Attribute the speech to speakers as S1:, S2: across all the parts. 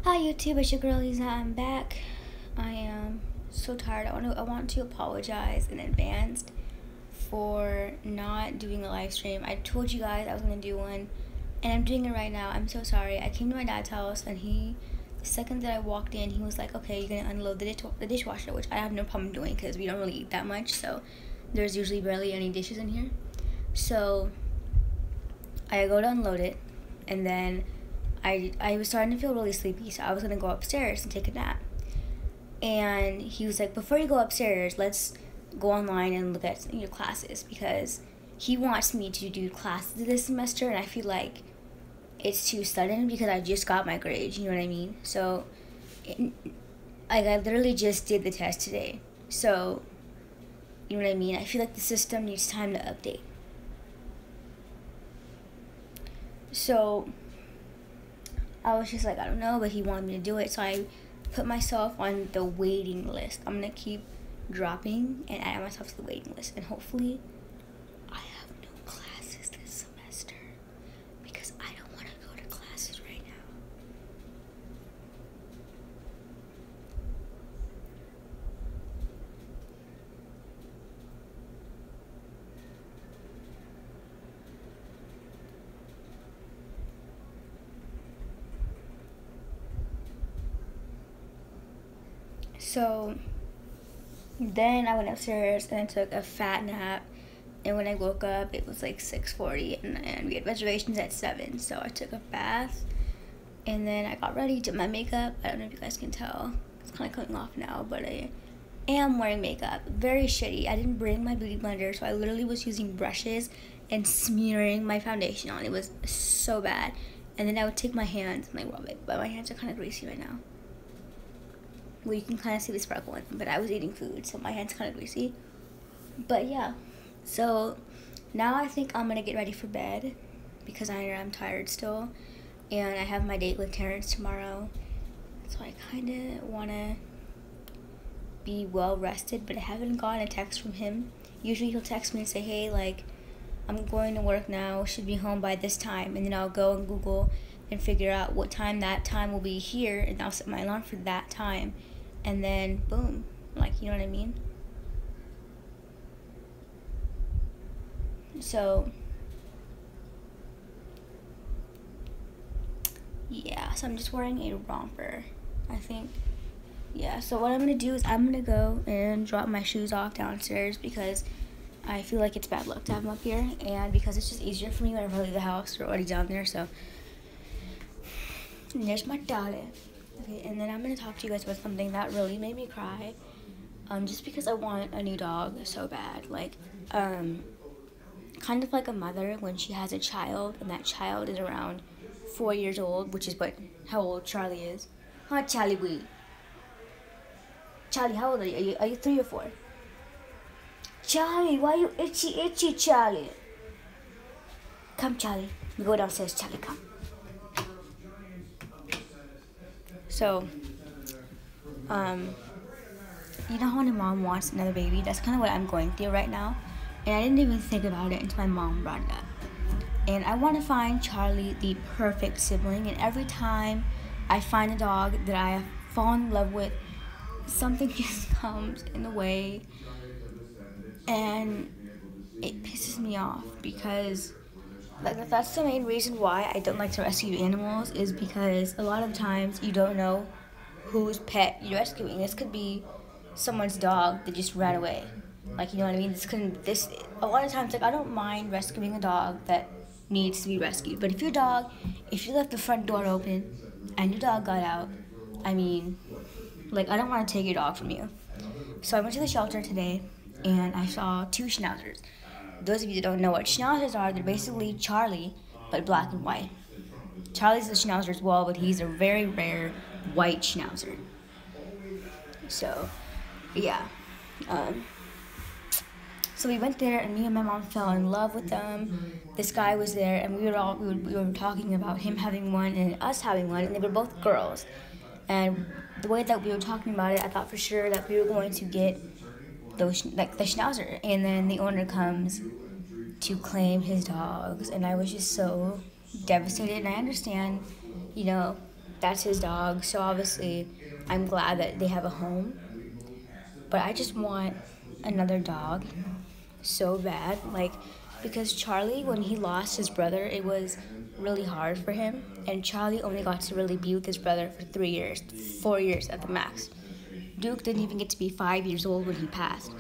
S1: Hi YouTube, it's your girl Lisa. I'm back. I am so tired. I want to apologize in advance for not doing a live stream. I told you guys I was gonna do one, and I'm doing it right now. I'm so sorry. I came to my dad's house, and the second that I walked in, he was like, "Okay, you're gonna unload the dishwasher," which I have no problem doing because we don't really eat that much, so there's usually barely any dishes in here. So I go to unload it, and then I was starting to feel really sleepy, so I was gonna go upstairs and take a nap. And he was like, "Before you go upstairs, let's go online and look at your classes," because he wants me to do classes this semester, and I feel like it's too sudden because I just got my grades. You know what I mean? So, I literally just did the test today. So, you know what I mean? I feel like the system needs time to update. So I was just like, I don't know, but he wanted me to do it, so I put myself on the waiting list. I'm gonna keep dropping and add myself to the waiting list, and hopefully I have no classes this semester because I don't want to go to classes right now. So then I went upstairs and I took a fat nap. And when I woke up, it was like 6:40, and we had reservations at 7. So I took a bath, and then I got ready, did my makeup. I don't know if you guys can tell. It's kind of coming off now, but I am wearing makeup. Very shitty. I didn't bring my beauty blender, so I literally was using brushes and smearing my foundation on. It was so bad. And then I would take my hands and like rub it, but my hands are kind of greasy right now. Well, you can kind of see the sparkle in them, but I was eating food, so my hands kind of greasy. But yeah, so now I think I'm gonna get ready for bed because I am tired still, and I have my date with Terrence tomorrow, so I kind of wanna be well rested. But I haven't gotten a text from him. Usually he'll text me and say, "Hey, like, I'm going to work now, should be home by this time," and then I'll go and Google and figure out what time that time will be here, and I'll set my alarm for that time, and then boom, like, you know what I mean? So yeah, so I'm just wearing a romper, I think. Yeah, so what I'm gonna do is I'm gonna go and drop my shoes off downstairs because I feel like it's bad luck to have them up here, and because it's just easier for me whenever I leave the house. They're already down there. So and there's my daughter. Okay, and then I'm gonna talk to you guys about something that really made me cry. Just because I want a new dog so bad. Like, kind of like a mother when she has a child and that child is around 4 years old, which is how old Charlie is. Huh, Charlie boy? Charlie, how old are you? Are you 3 or 4? Charlie, why you itchy, Charlie? Come, Charlie. We go downstairs, Charlie, come. So, you know how when a mom wants another baby? That's kind of what I'm going through right now. And I didn't even think about it until my mom brought it up. And I want to find Charlie the perfect sibling. And every time I find a dog that I have fallen in love with, something just comes in the way. And it pisses me off because that's the main reason why I don't like to rescue animals, is because a lot of times you don't know whose pet you're rescuing. This could be someone's dog that just ran away. Like, you know what I mean? A lot of times, like, I don't mind rescuing a dog that needs to be rescued. But if you left the front door open and your dog got out, I mean, like, I don't want to take your dog from you. So I went to the shelter today and I saw 2 schnauzers. Those of you that don't know what schnauzers are, they're basically Charlie, but black and white. Charlie's a schnauzer as well, but he's a very rare white schnauzer. So, yeah. So we went there, and me and my mom fell in love with them. This guy was there, and we were talking about him having one and us having one, and they were both girls. And the way that we were talking about it, I thought for sure that we were going to get those, like, the schnauzer. And then the owner comes to claim his dogs, and I was just so devastated. And I understand, you know, that's his dog. So obviously, I'm glad that they have a home. But I just want another dog so bad. Like, because Charlie, when he lost his brother, it was really hard for him. And Charlie only got to really be with his brother for 3 years, 4 years at the max. Duke didn't even get to be 5 years old when he passed.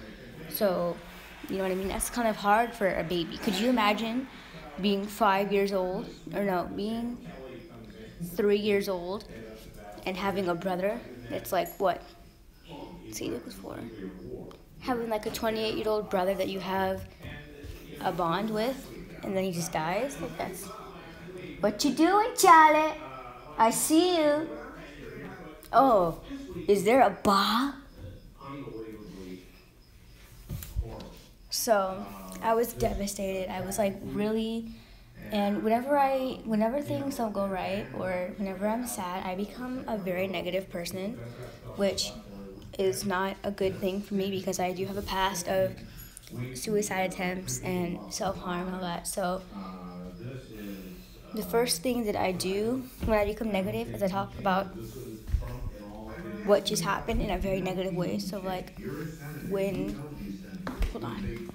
S1: So, you know what I mean? That's kind of hard for a baby. Could you imagine being 5 years old, or no, being 3 years old and having a brother that's like what? Let's see, Luke was 4. Having like a 28-year-old brother that you have a bond with, and then he just dies? Like, that's. What you doing, Charlie? I see you. Oh, is there a bar? So, I was devastated. I was like, really. And whenever things don't go right, or whenever I'm sad, I become a very negative person, which is not a good thing for me because I do have a past of suicide attempts and self-harm and all that. So the first thing that I do when I become negative is I talk about what just happened in a very negative way. So like when, hold on.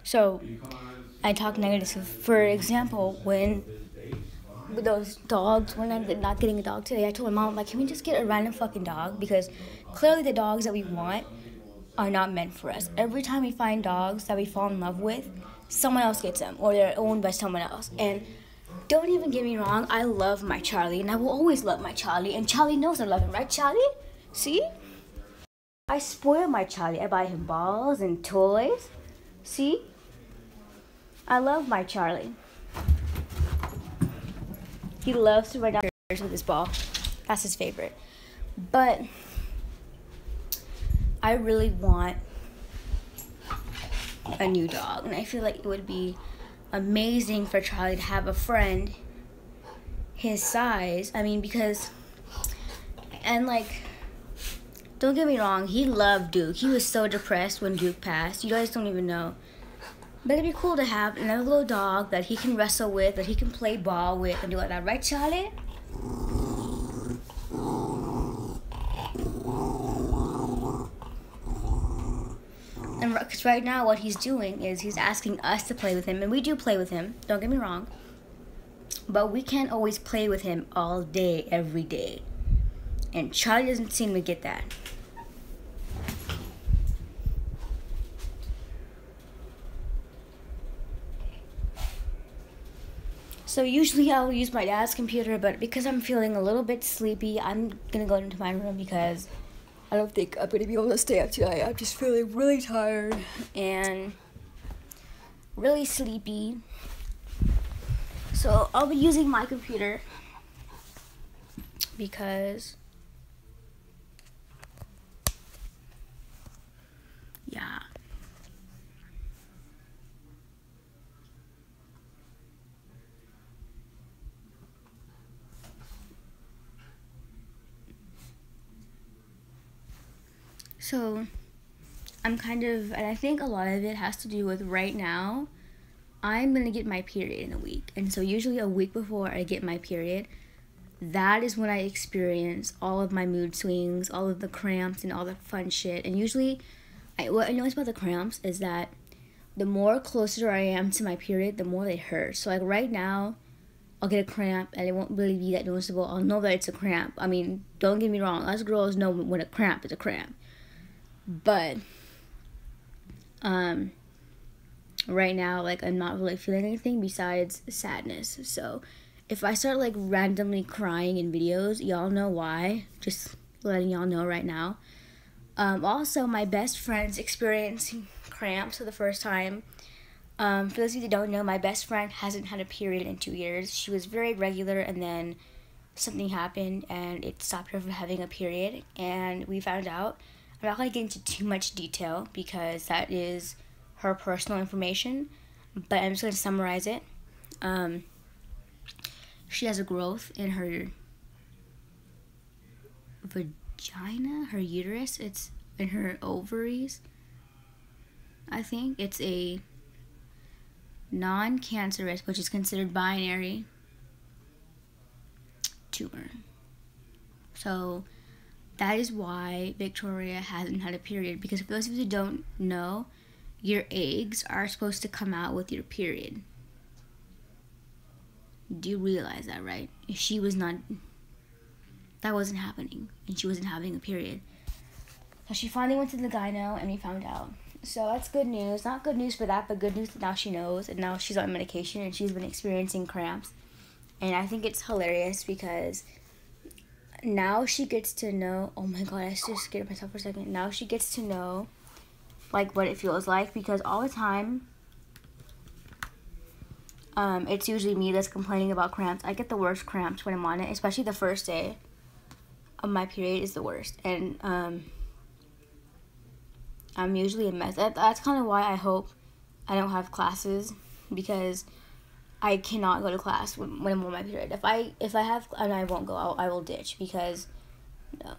S1: So I talk negative. For example, when with those dogs, when I'm not getting a dog today, I told my mom, like, can we just get a random fucking dog? Because clearly the dogs that we want are not meant for us. Every time we find dogs that we fall in love with, someone else gets them, or they're owned by someone else. And don't even get me wrong, I love my Charlie, and I will always love my Charlie, and Charlie knows I love him, right, Charlie? See? I spoil my Charlie. I buy him balls and toys. See? I love my Charlie. He loves to run downstairs with his ball. That's his favorite. But I really want a new dog, and I feel like it would be amazing for Charlie to have a friend his size. I mean, because, and like, don't get me wrong, he loved Duke. He was so depressed when Duke passed. You guys don't even know. But it'd be cool to have another little dog that he can wrestle with, that he can play ball with, and do like that. Right, Charlie? And because right now what he's doing is he's asking us to play with him, and we do play with him, don't get me wrong. But we can't always play with him all day, every day. And Charlie doesn't seem to get that. So usually I'll use my dad's computer, but because I'm feeling a little bit sleepy, I'm gonna go into my room because I don't think I'm gonna be able to stay up tonight. I'm just feeling really tired and really sleepy. So I'll be using my computer because, yeah. So I'm kind of, and I think a lot of it has to do with right now, I'm gonna get my period in a week. And so usually a week before I get my period, that is when I experience all of my mood swings, all of the cramps and all the fun shit. And usually, what I notice about the cramps is that the more closer I am to my period, the more they hurt. So like right now, I'll get a cramp and it won't really be that noticeable. I'll know that it's a cramp. I mean, don't get me wrong, us girls know when a cramp is a cramp. But right now, like, I'm not really feeling anything besides sadness. So if I start like randomly crying in videos, y'all know why. Just letting y'all know right now. Also, my best friend's experiencing cramps for the first time. For those of you that don't know, my best friend hasn't had a period in 2 years. She was very regular, and then something happened and it stopped her from having a period, and we found out. I'm not going to get into too much detail because that is her personal information. but I'm just going to summarize it. She has a growth in her vagina, her uterus. It's in her ovaries. I think it's a non-cancerous, which is considered binary tumor. So that is why Victoria hasn't had a period. Because for those of you who don't know, your eggs are supposed to come out with your period. Do you realize that, right? If she was not, that wasn't happening, and she wasn't having a period. So she finally went to the gyno, and we found out. So that's good news. Not good news for that, but good news that now she knows, and now she's on medication, and she's been experiencing cramps. And I think it's hilarious because now she gets to know, oh my god, I just scared myself for a second. Now she gets to know, like, what it feels like, because all the time, it's usually me that's complaining about cramps. I get the worst cramps when I'm on it, especially the first day of my period is the worst. And, I'm usually a mess. That's kind of why I hope I don't have classes, because I cannot go to class when I'm on my period. If I have, and I won't go, I will ditch, because no.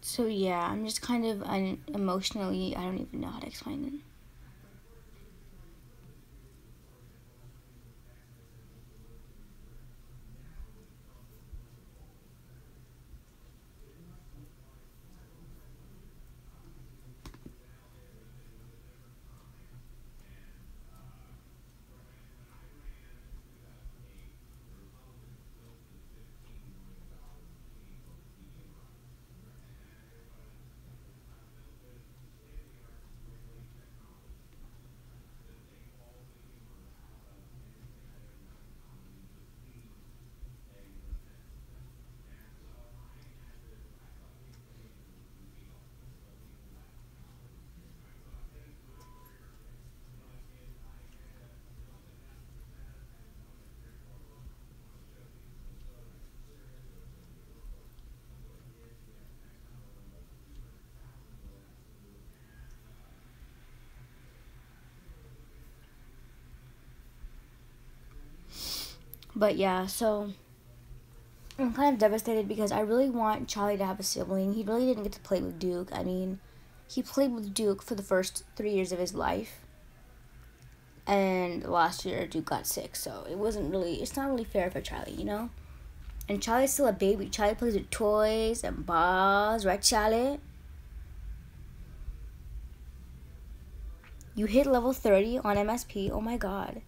S1: So yeah, I'm just kind of emotionally, I don't even know how to explain it. But yeah, so I'm kind of devastated because I really want Charlie to have a sibling. He really didn't get to play with Duke. I mean, he played with Duke for the first 3 years of his life. And last year, Duke got sick. So it's not really fair for Charlie, you know? And Charlie's still a baby. Charlie plays with toys and balls, right, Charlie? You hit level 30 on MSP. Oh my god.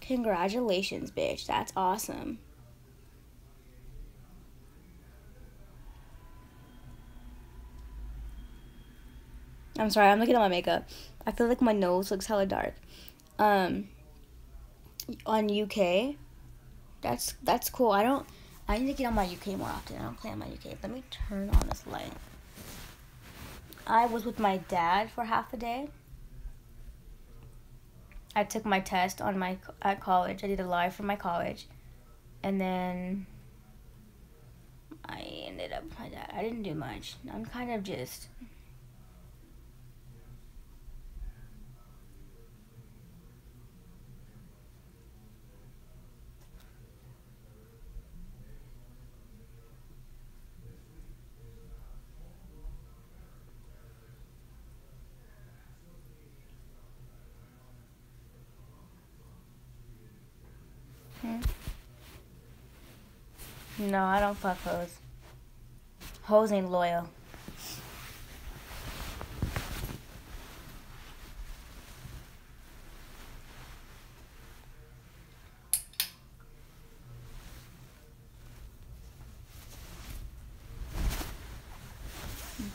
S1: Congratulations, bitch. That's awesome. I'm sorry, I'm looking at my makeup. I feel like my nose looks hella dark. On UK, that's cool. I need to get on my UK more often. I don't play on my UK. Let me turn on this light. I was with my dad for half a day. I took my test at college. I did a live for my college. And then I ended up with my dad. I didn't do much. I'm kind of just... No, I don't fuck hoes. Hoes ain't loyal.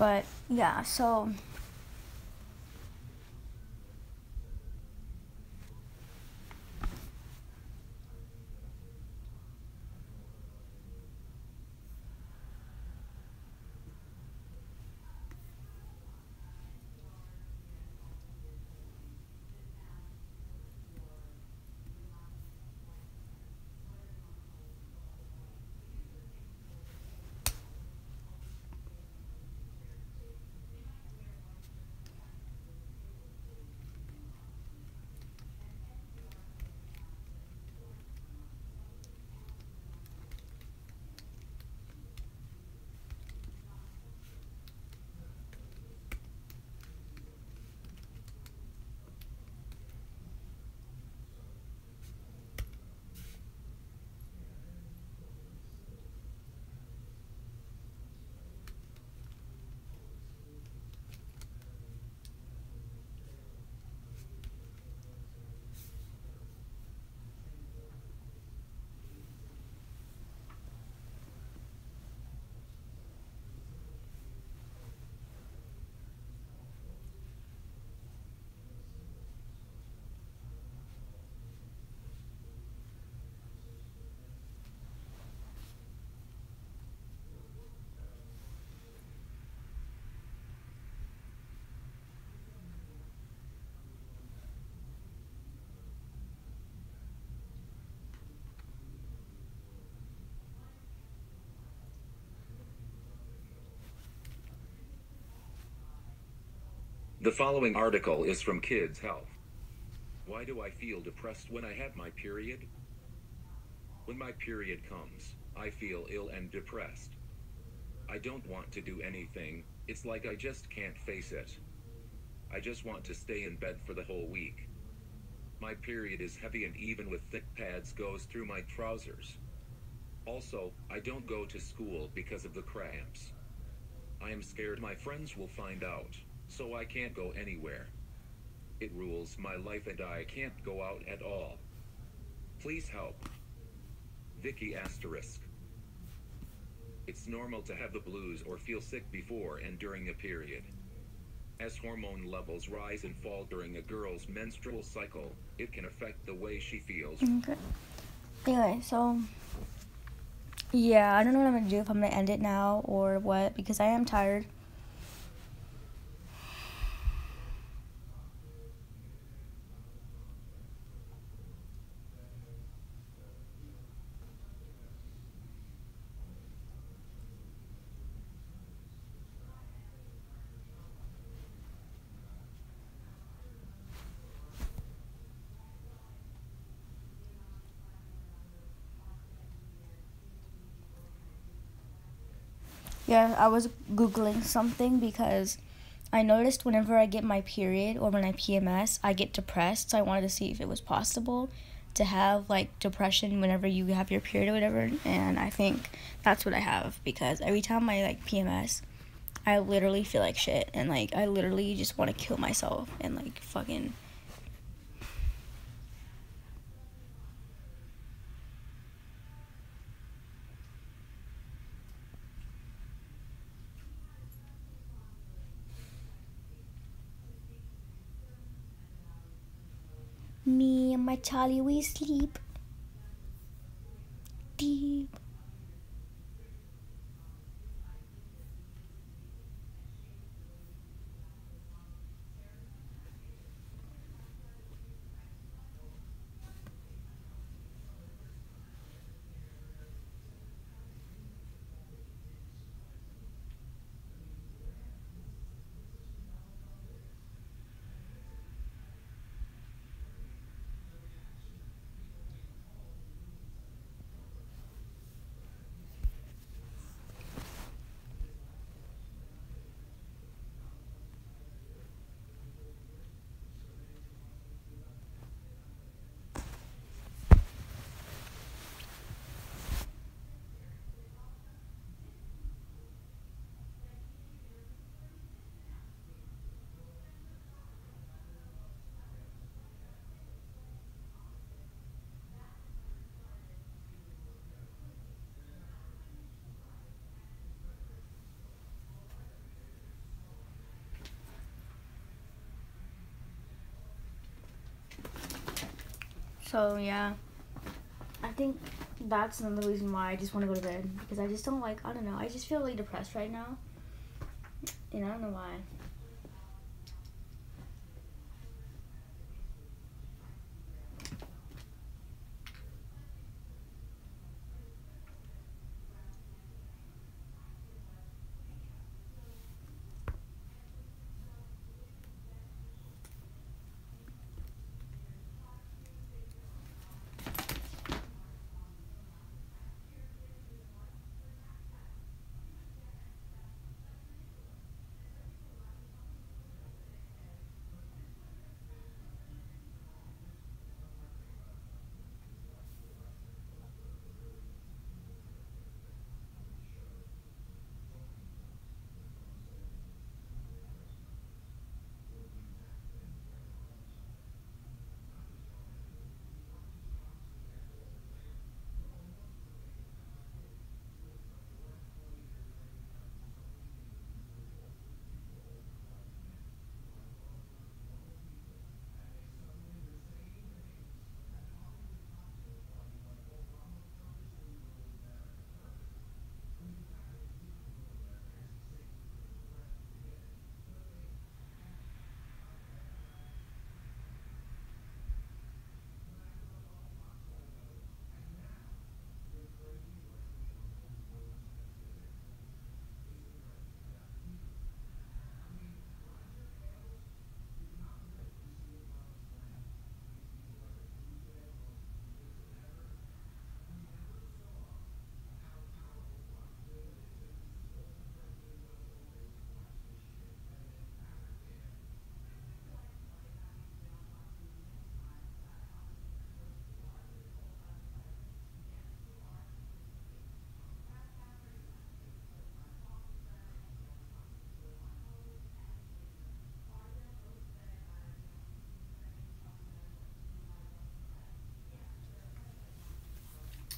S1: But yeah, so
S2: The following article is from Kids Health. Why do I feel depressed when I have my period? When my period comes, I feel ill and depressed. I don't want to do anything, it's like I just can't face it. I just want to stay in bed for the whole week. My period is heavy and even with thick pads goes through my trousers. Also, I don't go to school because of the cramps. I am scared my friends will find out, so I can't go anywhere. It rules my life and I can't go out at all. Please help. Vicky asterisk. It's normal to have the blues or feel sick before and during a period. As hormone levels rise and fall during a girl's menstrual cycle, it can affect the way she feels.
S1: okay. Anyway, so yeah, I don't know what I'm gonna do, if I'm gonna end it now or what, because I am tired. Yeah, I was Googling something because I noticed whenever I get my period or when I PMS, I get depressed. So I wanted to see if it was possible to have like depression whenever you have your period or whatever. And I think that's what I have, because every time I like PMS, I literally feel like shit. And like, I literally just want to kill myself and like fucking. Me and my Charlie, we sleep deep. So yeah, I think that's another reason why I just want to go to bed, because I just don't like, I don't know, I just feel really depressed right now, and I don't know why.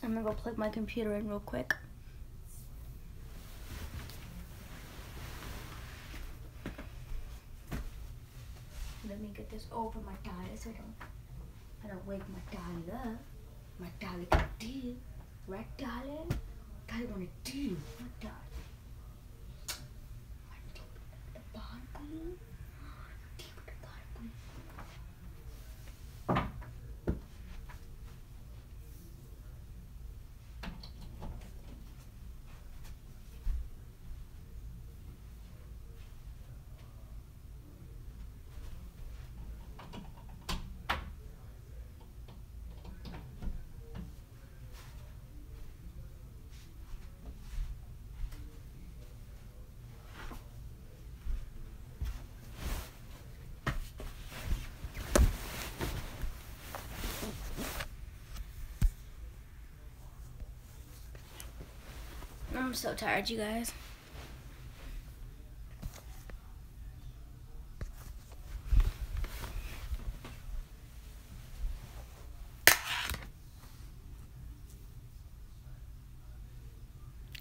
S1: I'm gonna go plug my computer in real quick. Let me get this over my diet so I don't wake my dolly up. My dolly got deal. Right, darling? Dolly wanna deal. What dolly? My deep at the bottom. Deep at the bottom. I'm so tired, you guys.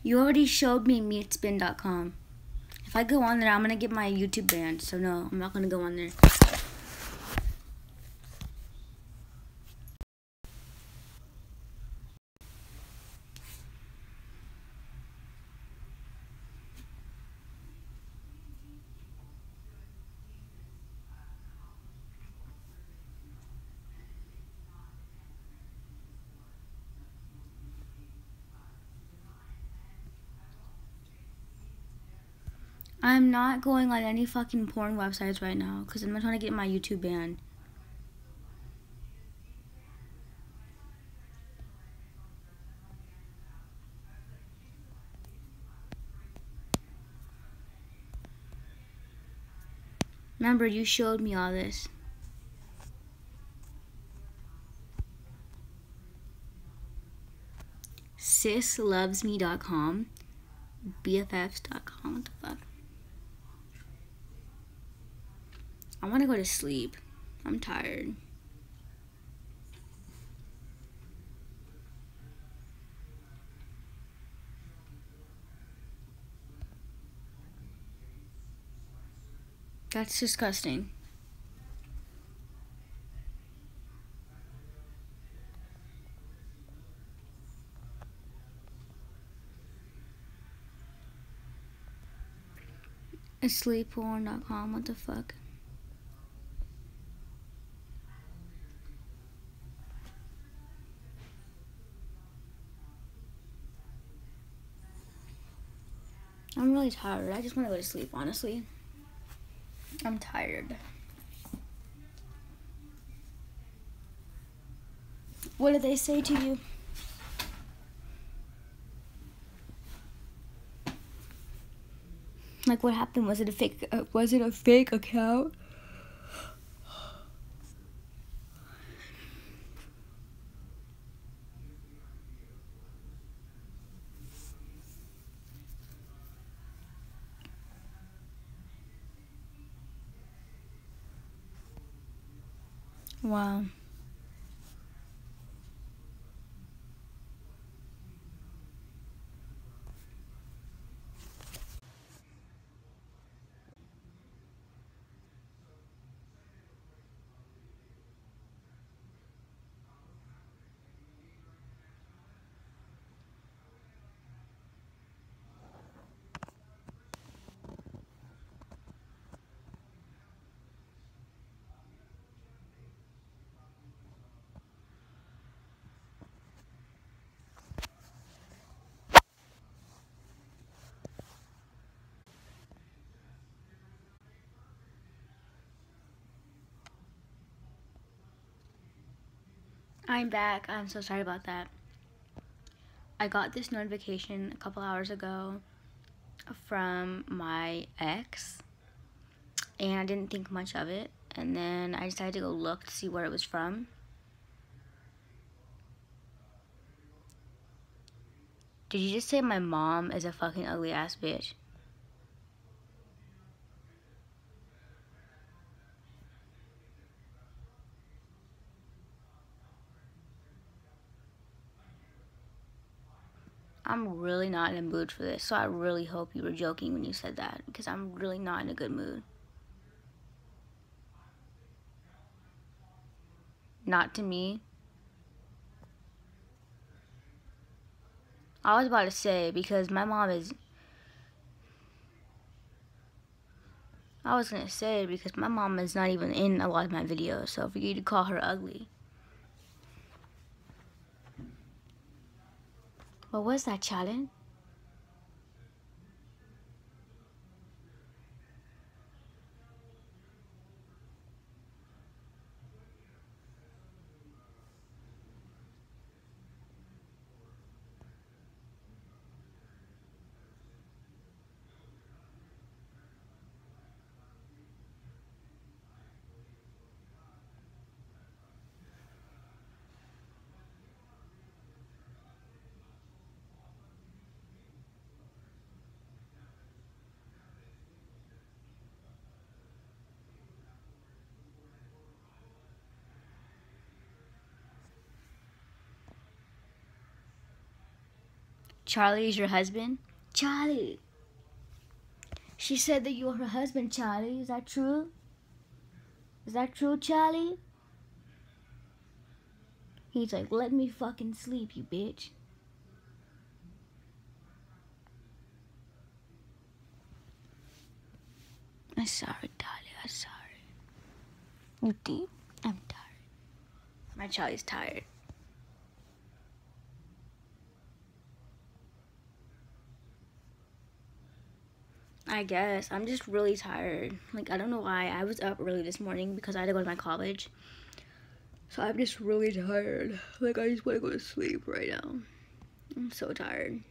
S1: You already showed me meatspin.com. If I go on there, I'm gonna get my YouTube banned. So no, I'm not gonna go on there. I'm not going on any fucking porn websites right now because I'm not trying to get my YouTube banned. Remember, you showed me all this. sislovesme.com, bffs.com. What the fuck? I want to go to sleep. I'm tired. That's disgusting. Sleepporn.com, what the fuck? I'm really tired. I just want to go to sleep, honestly. I'm tired. What did they say to you? Like, what happened? Was it a fake account? Wow. I'm back. I'm so sorry about that. I got this notification a couple hours ago from my ex, and I didn't think much of it. And then I decided to go look to see where it was from. Did you just say my mom is a fucking ugly ass bitch? I'm really not in a mood for this, so I really hope you were joking when you said that, because I'm really not in a good mood. Not to me. I was about to say, because my mom is... I was gonna say, because my mom is not even in a lot of my videos, so for you to call her ugly... What was that, challenge? Charlie is your husband? Charlie! She said that you're her husband, Charlie. Is that true? Is that true, Charlie? He's like, let me fucking sleep, you bitch. I'm sorry, darling. I'm sorry. You deep? I'm tired. My Charlie's tired. I guess. I'm just really tired. Like, I don't know why. I was up early this morning because I had to go to my college. So I'm just really tired. Like, I just want to go to sleep right now. I'm so tired.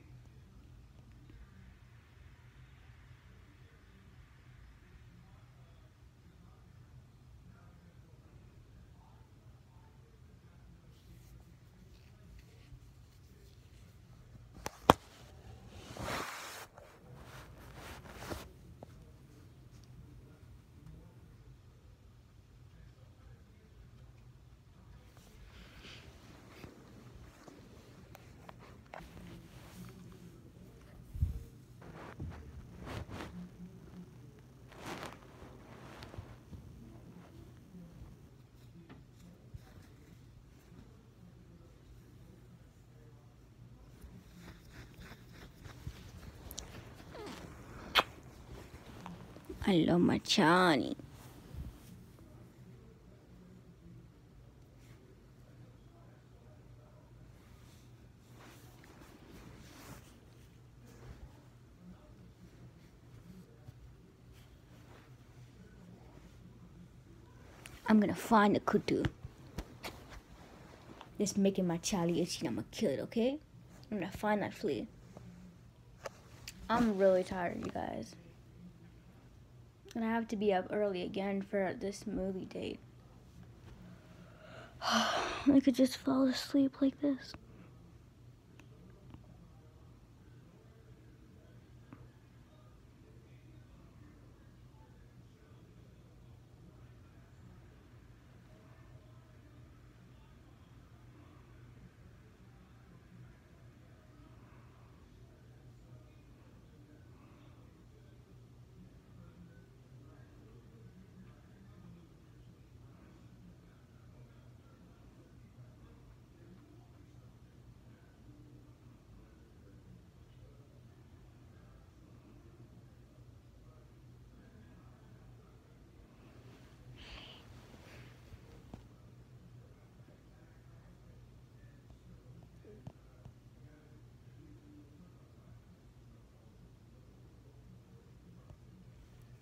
S1: I love my Chani. I'm gonna find the kutu. It's making my Charlie itchy. I'm gonna kill it, okay? I'm gonna find that flea. I'm really tired, you guys. And I have to be up early again for this movie date. I could just fall asleep like this.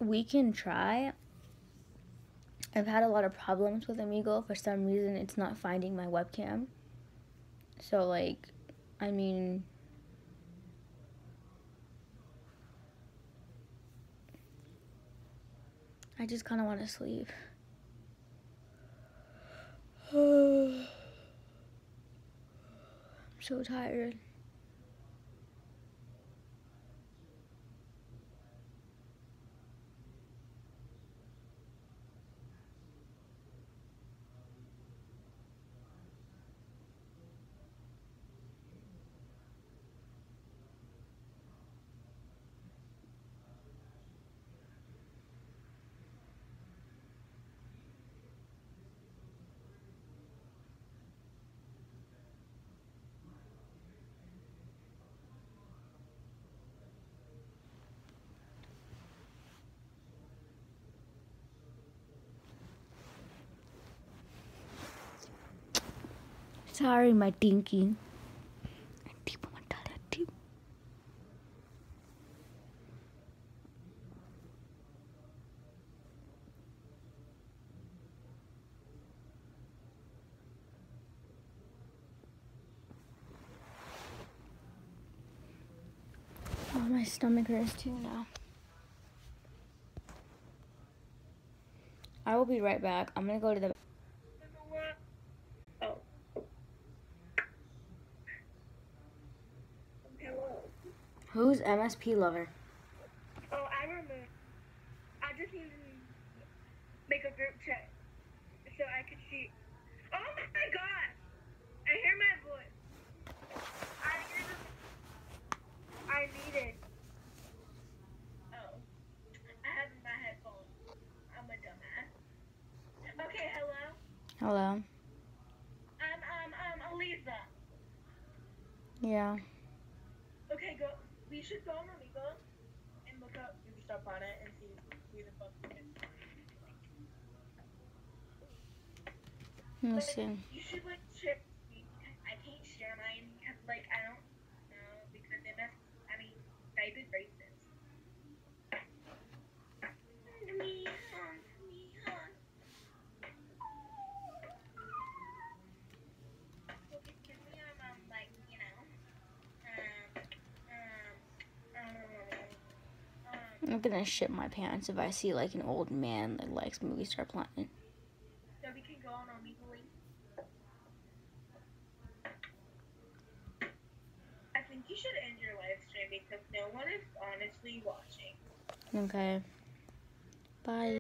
S1: We can try. I've had a lot of problems with Amigo. For some reason, it's not finding my webcam. So, like, I mean, I just kind of want to sleep. I'm so tired. Sorry, my dinky. Oh, my stomach hurts too now. I will be right back. I'm gonna go to the...
S3: Oh. Hello.
S1: Who's MSP Lover?
S3: Oh, I remember. I just need to make a group chat so I could see. Oh my god! I hear my voice. I need it. Oh. I have my headphones. I'm a dumbass. Okay, hello?
S1: Hello.
S3: Aliza.
S1: Yeah.
S3: Okay, go. We should go on Amigo and look up new stuff on it and see who the fuck we can.
S1: Let me see.
S3: You should like check. I can't share mine because like I don't know because they mess. I mean, type is racist. Well, give me like you know
S1: I'm gonna shit my pants if I see like an old man that likes Movie Star Planet.
S3: So we can go on illegally. I think you should end your live stream because no one is honestly watching.
S1: Okay. Bye.